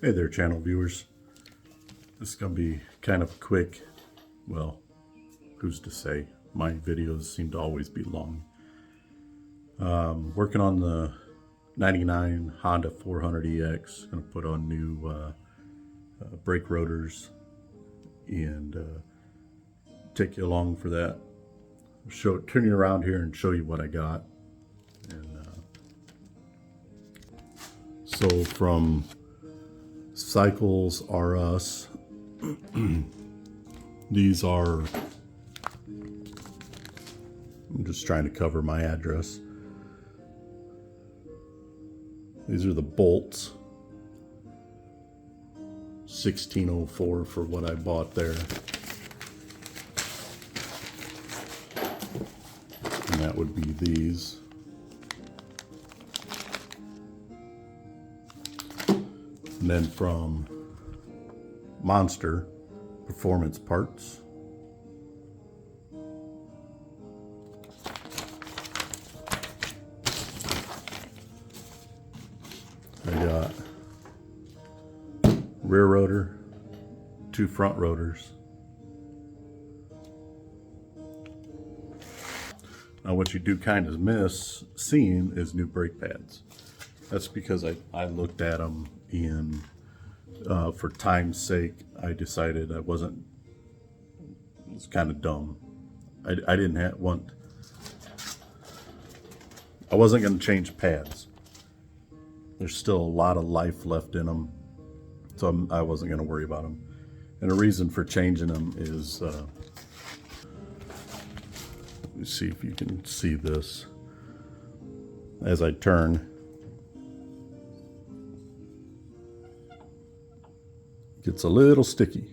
Hey there, channel viewers. This is going to be kind of quick. Well, who's to say? My videos seem to always be long. Working on the 99 Honda 400EX. Going to put on new brake rotors and take you along for that. Turn you around here and show you what I got. And so from Cycles R Us. These are, I'm just trying to cover my address. These are the bolts. 1604 for what I bought there. And that would be these. And then from Monster Performance Parts, I got rear rotor, 2 front rotors. Now what you do kind of miss seeing is new brake pads. That's because I looked at them and for time's sake, I decided it was kind of dumb. I wasn't going to change pads. There's still a lot of life left in them, so I wasn't going to worry about them. And the reason for changing them is, let me see if you can see this. As I turn, it's a little sticky.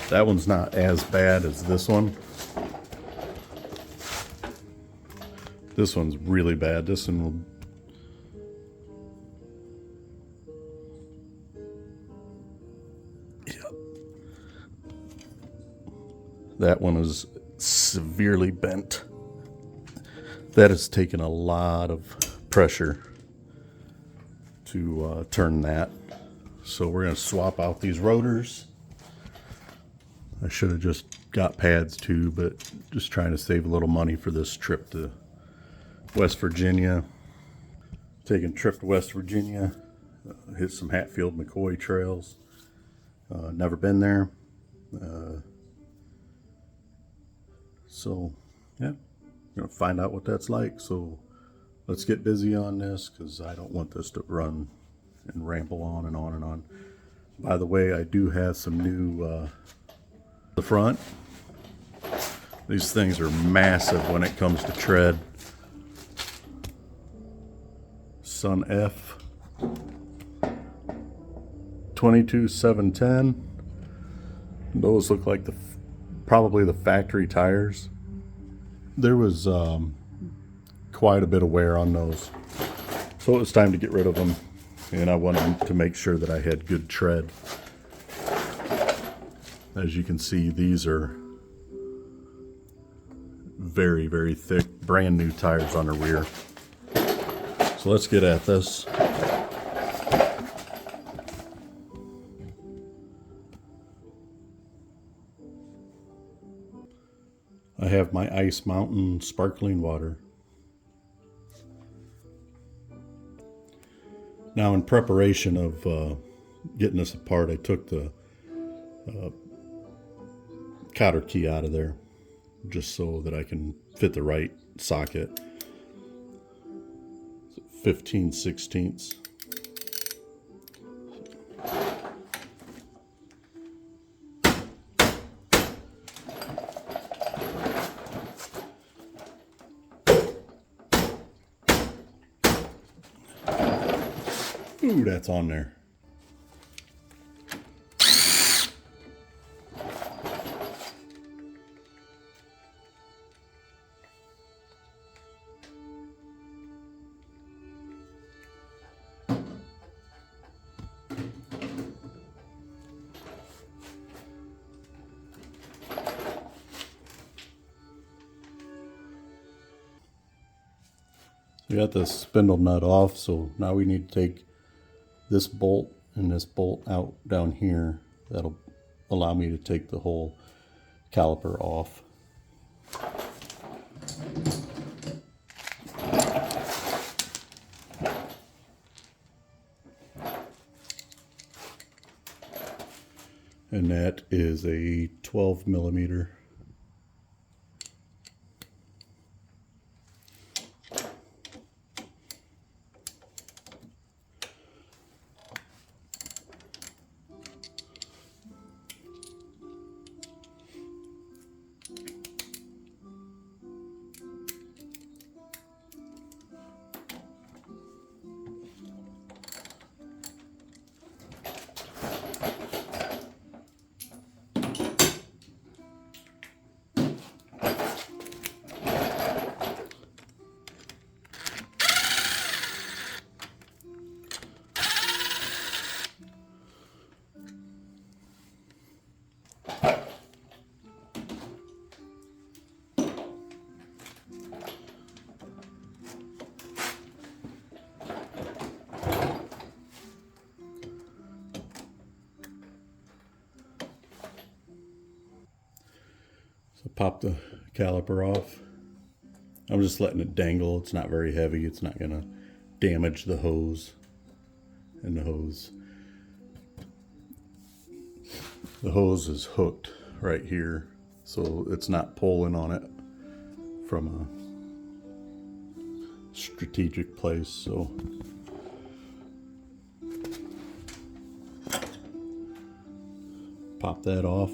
That one's not as bad as this one. This one's really bad. This one will... Yep. That one is severely bent. That has taken a lot of pressure to turn that. So we're going to swap out these rotors. I should have just got pads too, but just trying to save a little money for this trip to West Virginia. Taking a trip to West Virginia, hit some Hatfield McCoy trails. Never been there. So yeah, we're going to find out what that's like. So let's get busy on this, because I don't want this to run and ramble on and on and on. By the way, I do have some new the front. These things are massive when it comes to tread. Sun F 22710. Those look like probably the factory tires. There was quite a bit of wear on those, so it was time to get rid of them, and I wanted to make sure that I had good tread. As you can see, these are very, very thick, brand new tires on the rear. So let's get at this. I have my Ice Mountain sparkling water. Now, in preparation of getting this apart, I took the cotter key out of there just so that I can fit the right socket. 15/16. Ooh, that's on there. We got the spindle nut off, so now we need to take this bolt and this bolt out down here. That'll allow me to take the whole caliper off. And that is a 12 millimeter. So pop the caliper off. I'm just letting it dangle. It's not very heavy. It's not gonna damage the hose. And the hose is hooked right here, so it's not pulling on it from a strategic place. So pop that off.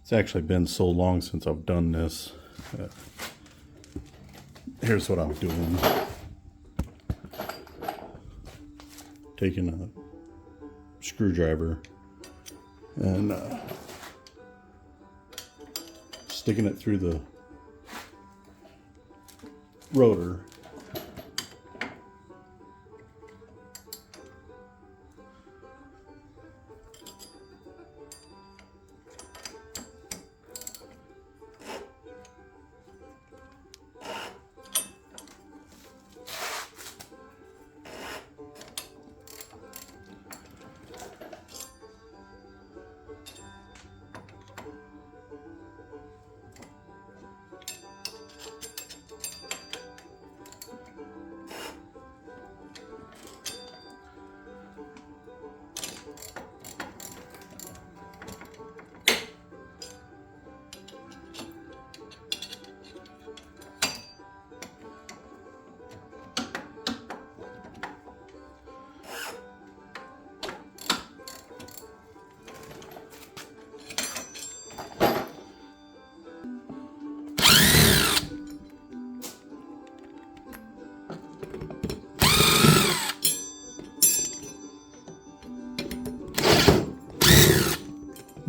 It's actually been so long since I've done this. Here's what I'm doing. Taking a screwdriver and sticking it through the rotor.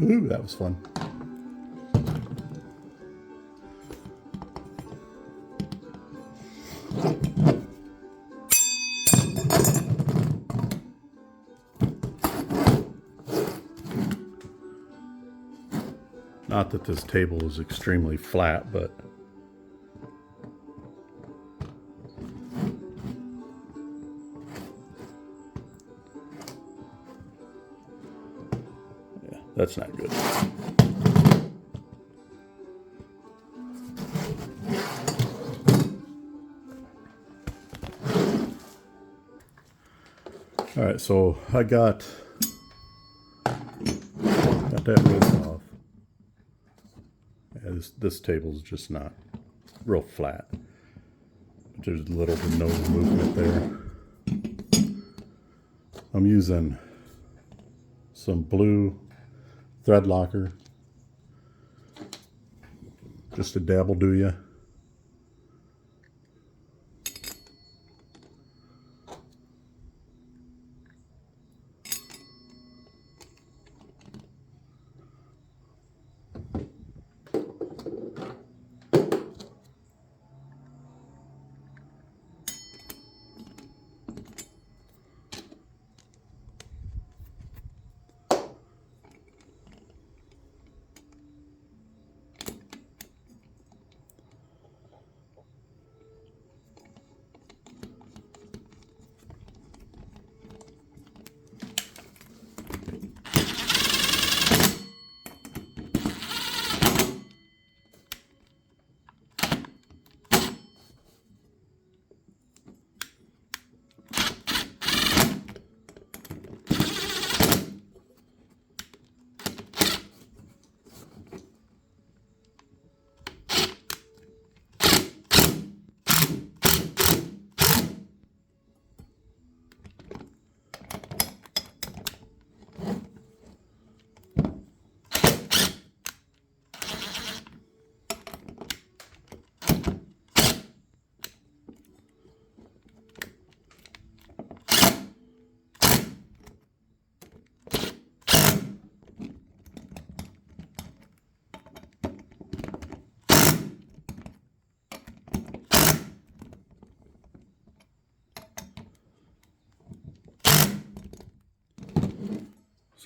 Ooh, that was fun. Not that this table is extremely flat, but yeah, that's not good. All right, so I got that width off. Yeah, this table is just not real flat. But there's little to no movement there. I'm using some blue thread locker, just a dabble do ya.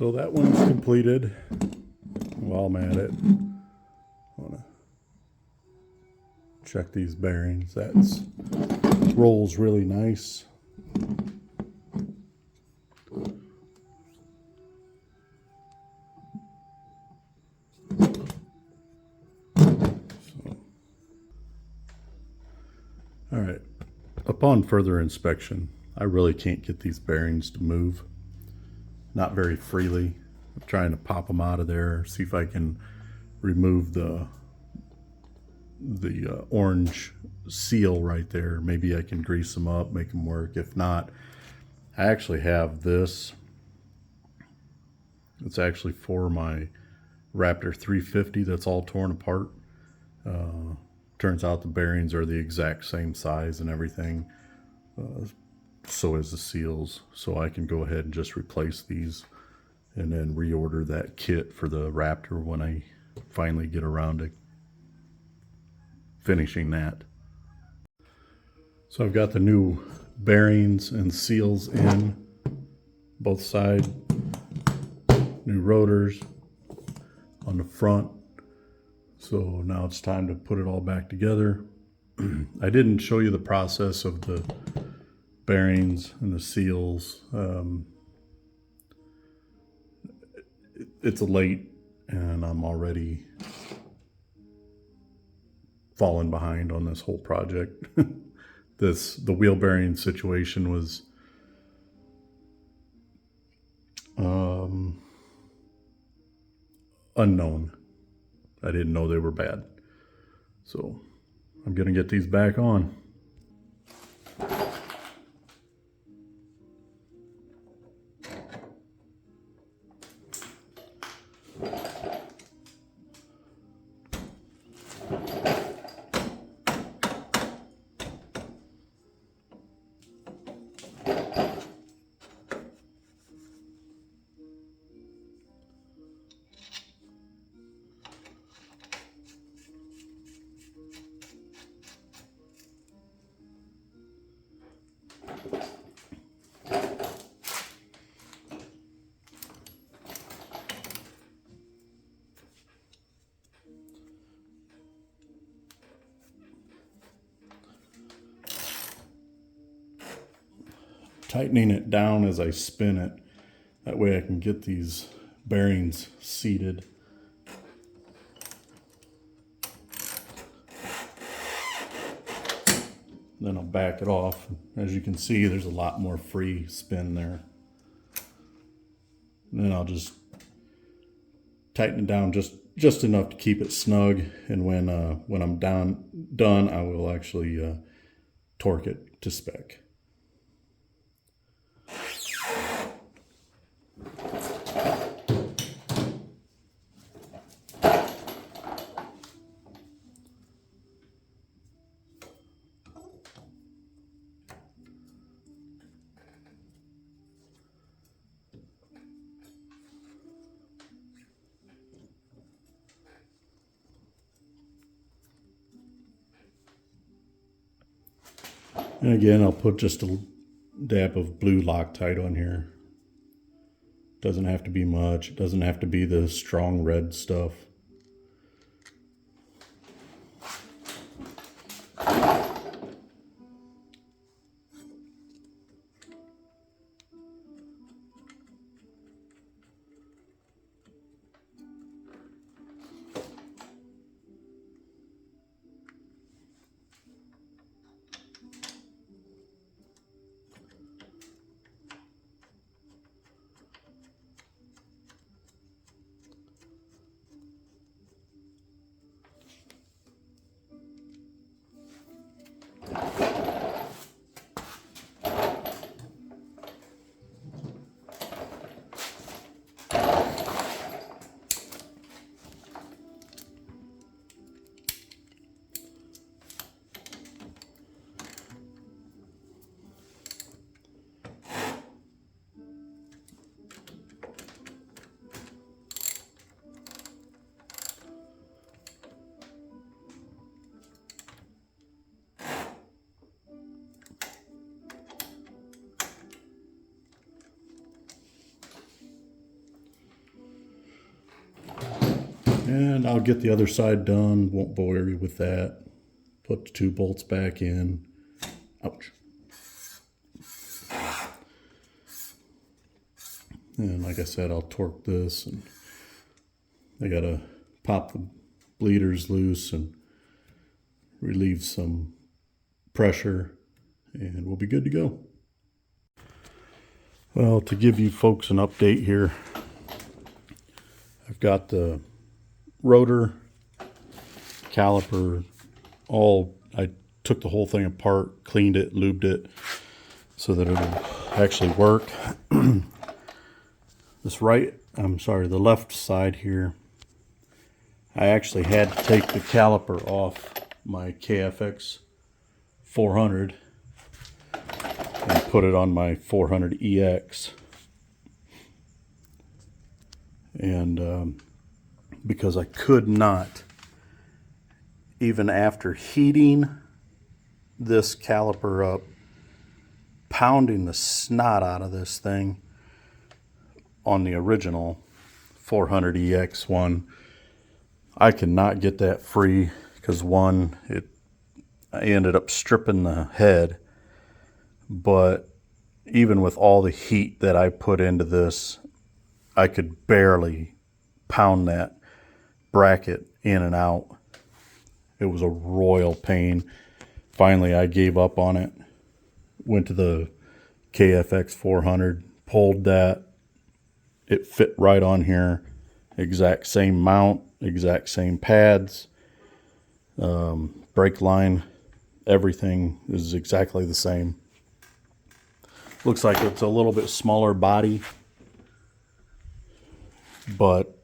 So that one's completed. While I'm at it, I want to check these bearings. That's rolls really nice. All right, upon further inspection, I really can't get these bearings to move, not very freely. I'm trying to pop them out of there, see if I can remove the orange seal right there. Maybe I can grease them up, make them work. If not, I actually have this. It's actually for my Raptor 350 that's all torn apart. Turns out the bearings are the exact same size and everything. So is the seals. So I can go ahead and just replace these and then reorder that kit for the Raptor when I finally get around to finishing that. So I've got the new bearings and seals in both sides, new rotors on the front. So now it's time to put it all back together. I didn't show you the process of the bearings and the seals. It's late and I'm already falling behind on this whole project. The wheel bearing situation was unknown. I didn't know they were bad. So I'm gonna get these back on. Tightening it down as I spin it. That way I can get these bearings seated. Then I'll back it off. As you can see, there's a lot more free spin there. And then I'll just tighten it down just enough to keep it snug. And when I'm done, I will actually torque it to spec. And again, I'll put just a dab of blue Loctite on here. Doesn't have to be much. It doesn't have to be the strong red stuff. And I'll get the other side done, won't bore you with that. Put the 2 bolts back in. Ouch. And like I said, I'll torque this, and I gotta pop the bleeders loose and relieve some pressure, and we'll be good to go. Well, to give you folks an update here, I've got the rotor, caliper, I took the whole thing apart, cleaned it, lubed it so that it'll actually work. The left side here, I actually had to take the caliper off my KFX 400 and put it on my 400EX. And because I could not, even after heating this caliper up, pounding the snot out of this thing on the original 400EX one, I could not get that free because I ended up stripping the head. But even with all the heat that I put into this, I could barely pound that bracket in and out. It was a royal pain. Finally, I gave up on it. Went to the KFX 400, pulled that. It fit right on here. Exact same mount, exact same pads, brake line, everything is exactly the same. Looks like it's a little bit smaller body, but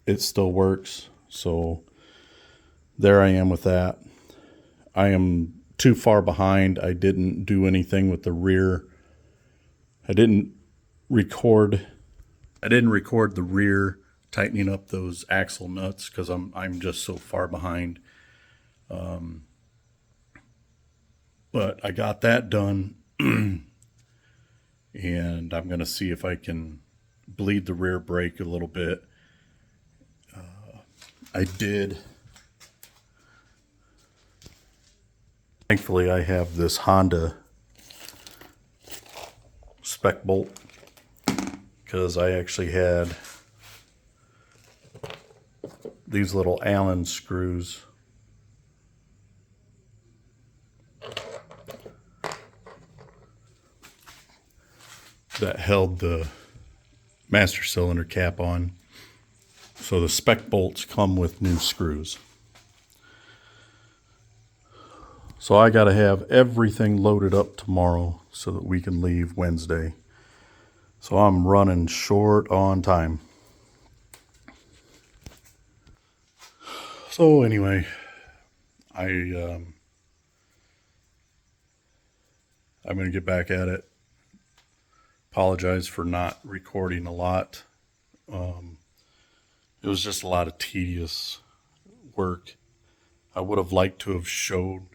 it still works. So there I am with that. I am too far behind. I didn't do anything with the rear. I didn't record the rear tightening up those axle nuts because I'm just so far behind. But I got that done. And I'm going to see if I can bleed the rear brake a little bit. I did. Thankfully, I have this Honda spec bolt because I actually had these little Allen screws that held the master cylinder cap on. So the spec bolts come with new screws. So I got to have everything loaded up tomorrow so that we can leave Wednesday. So I'm running short on time. So anyway, I'm going to get back at it. Apologize for not recording a lot. It was just a lot of tedious work. I would have liked to have showed,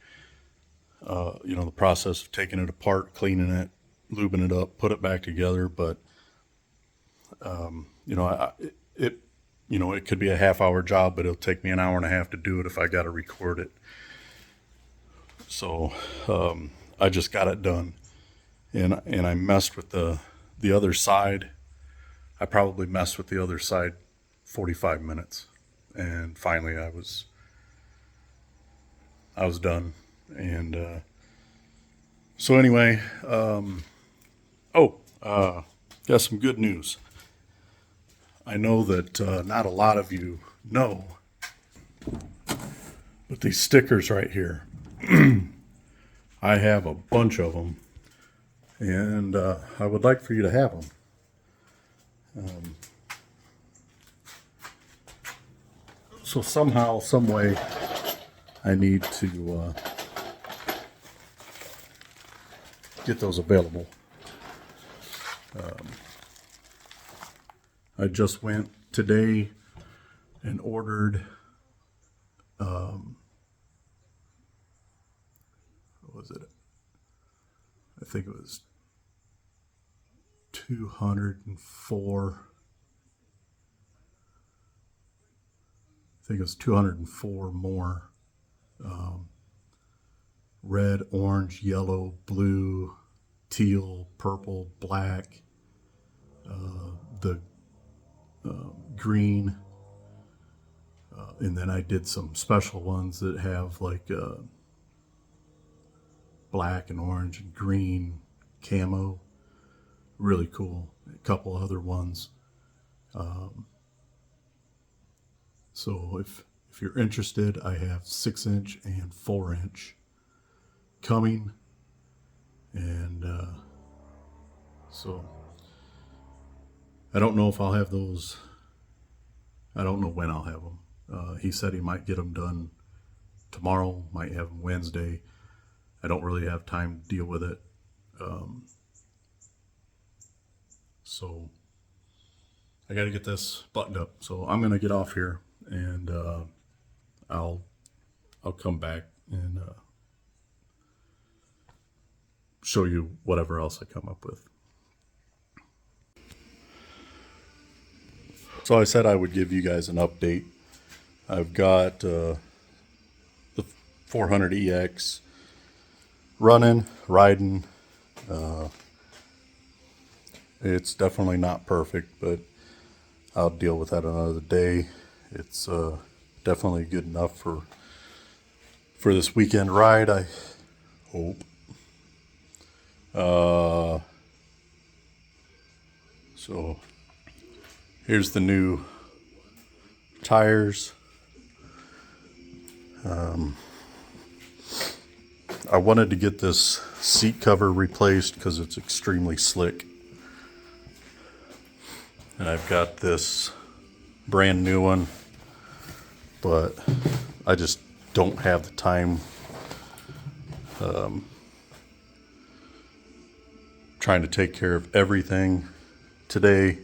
the process of taking it apart, cleaning it, lubing it up, put it back together. But, it could be a half-hour job, but it'll take me an hour and a half to do it if I got to record it. So I just got it done. And I messed with the other side. I probably messed with the other side 45 minutes, and finally I was done. And so anyway, got some good news. I know that not a lot of you know, but these stickers right here, I have a bunch of them, and I would like for you to have them. So somehow, some way, I need to get those available. I just went today and ordered, what was it? I think it was 204 think it was 204 more. Red, orange, yellow, blue, teal, purple, black, the green, and then I did some special ones that have like black and orange and green camo. Really cool. A couple other ones. So if you're interested, I have 6-inch and 4-inch coming, and so I don't know if I'll have those. I don't know when I'll have them. He said he might get them done tomorrow, might have them Wednesday. I don't really have time to deal with it. So I got to get this buttoned up. So I'm going to get off here, and I'll come back and show you whatever else I come up with. So I said I would give you guys an update. I've got the 400EX running, riding. It's definitely not perfect, but I'll deal with that another day. It's definitely good enough for this weekend ride, I hope. So here's the new tires. I wanted to get this seat cover replaced because it's extremely slick. And I've got this brand new one, but I just don't have the time trying to take care of everything today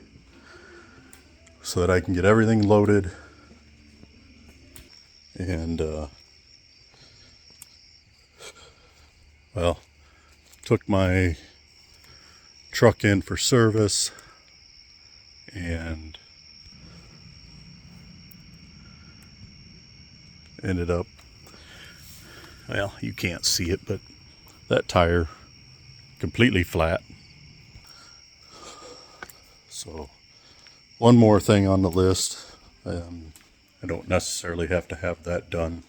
so that I can get everything loaded and well, took my truck in for service and ended up, well, you can't see it, but that tire completely flat. So one more thing on the list. I don't necessarily have to have that done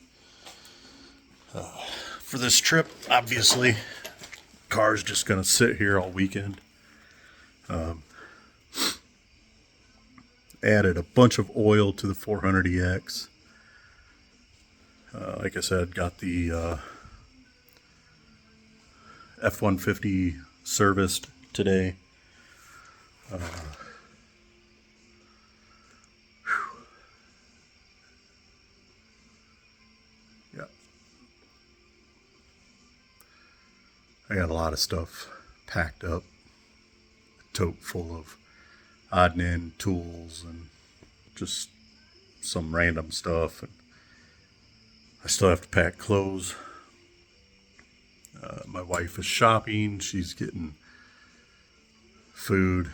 for this trip. Obviously, car's just gonna sit here all weekend. Added a bunch of oil to the 400EX. Like I said, got the F-150 serviced today. Yeah. I got a lot of stuff packed up. A tote full of odd and end tools and just some random stuff. And I still have to pack clothes. My wife is shopping. She's getting food,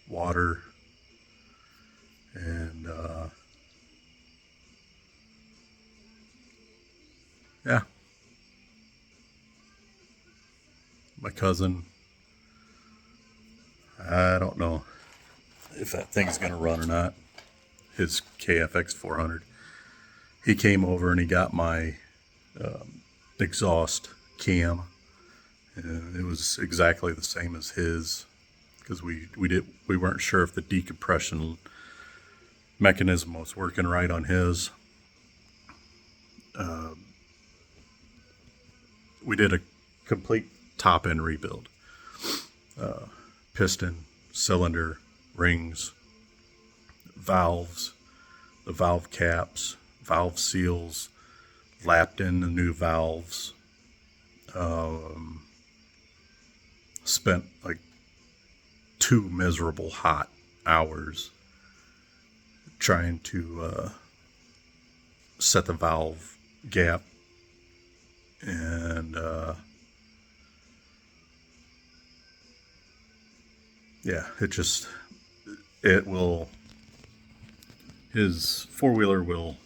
water, and yeah. My cousin, I don't know if that thing's gonna run or not. His KFX 400. He came over and he got my exhaust cam, and it was exactly the same as his, because we weren't sure if the decompression mechanism was working right on his. We did a complete top end rebuild. Piston, cylinder, rings, valves, the valve caps, valve seals, lapped in the new valves. Spent like 2 miserable hot hours trying to set the valve gap, and yeah, his 4-wheeler will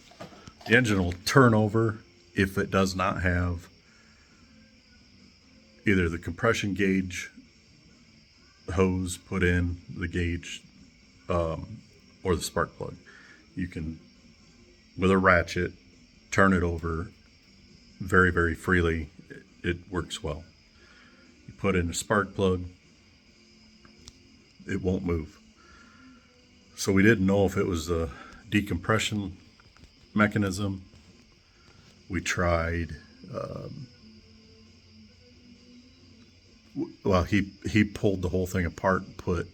The engine will turn over if it does not have either the compression gauge hose put in the gauge or the spark plug. You can, with a ratchet, turn it over very, very freely. It works well. You put in a spark plug, it won't move. So we didn't know if it was a decompression mechanism. We tried, well, he pulled the whole thing apart and put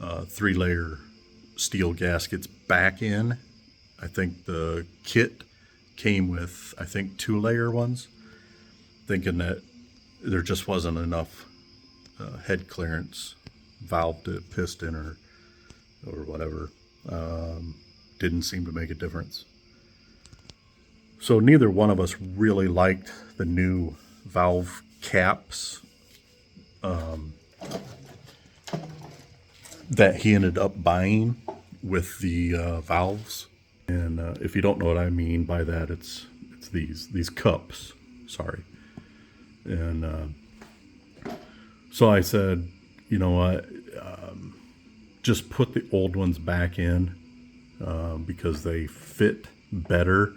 3-layer steel gaskets back in. I think the kit came with, I think, 2-layer ones, thinking that there just wasn't enough head clearance, valve to piston or whatever. Didn't seem to make a difference. So neither one of us really liked the new valve caps that he ended up buying with the valves. And if you don't know what I mean by that, it's these cups. Sorry. And so I said, you know what, just put the old ones back in because they fit better.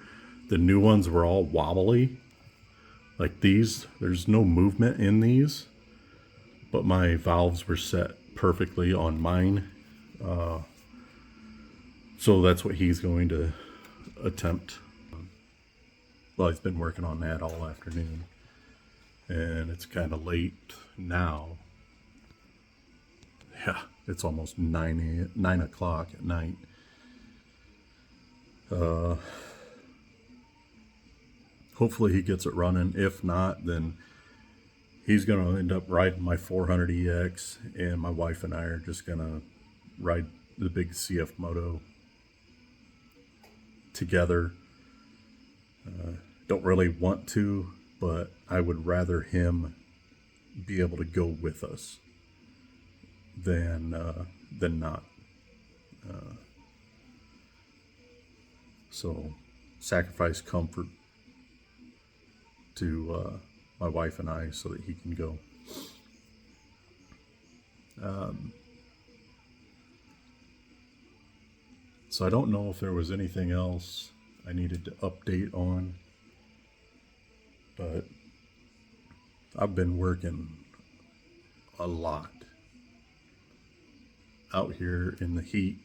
The new ones were all wobbly. Like these, there's no movement in these, but my valves were set perfectly on mine. So that's what he's going to attempt. Well, he's been working on that all afternoon, and it's kind of late now. Yeah, it's almost 9 o'clock at night. Hopefully he gets it running. If not, then he's going to end up riding my 400EX, and my wife and I are just going to ride the big CF Moto together. Don't really want to, but I would rather him be able to go with us than not. So sacrifice comfort to my wife and I so that he can go. So I don't know if there was anything else I needed to update on, but I've been working a lot out here in the heat.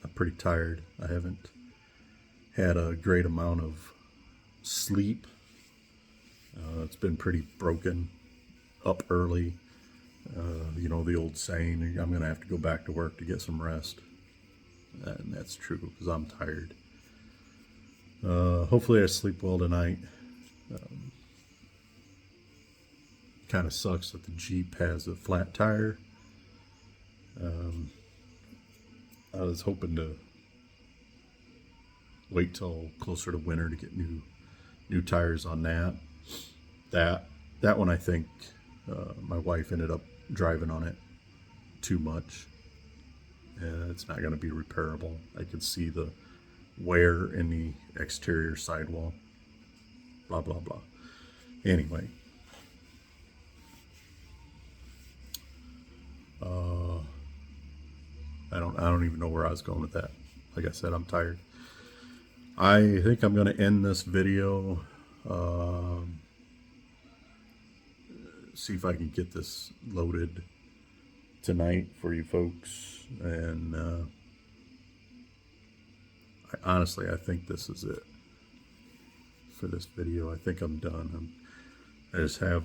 I'm pretty tired. I haven't had a great amount of sleep. It's been pretty broken. Up early. You know, the old saying, I'm going to have to go back to work to get some rest. And that's true, because I'm tired. Hopefully I sleep well tonight. Kind of sucks that the Jeep has a flat tire. I was hoping to wait till closer to winter to get new tires on that. That one, I think my wife ended up driving on it too much. It's not going to be repairable. I could see the wear in the exterior sidewall. Blah blah blah. Anyway, I don't even know where I was going with that. Like I said, I'm tired. I think I'm going to end this video. See if I can get this loaded tonight for you folks. And honestly, I think this is it for this video. I think I'm done. I just have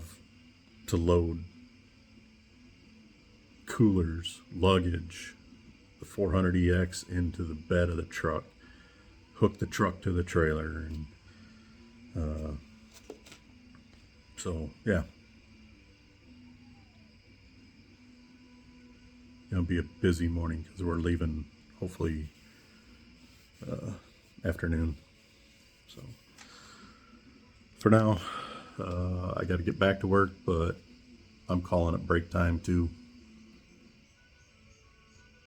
to load coolers, luggage, the 400EX into the bed of the truck, hook the truck to the trailer, and so yeah, it'll be a busy morning because we're leaving hopefully afternoon. So for now, I got to get back to work, but I'm calling it break time too.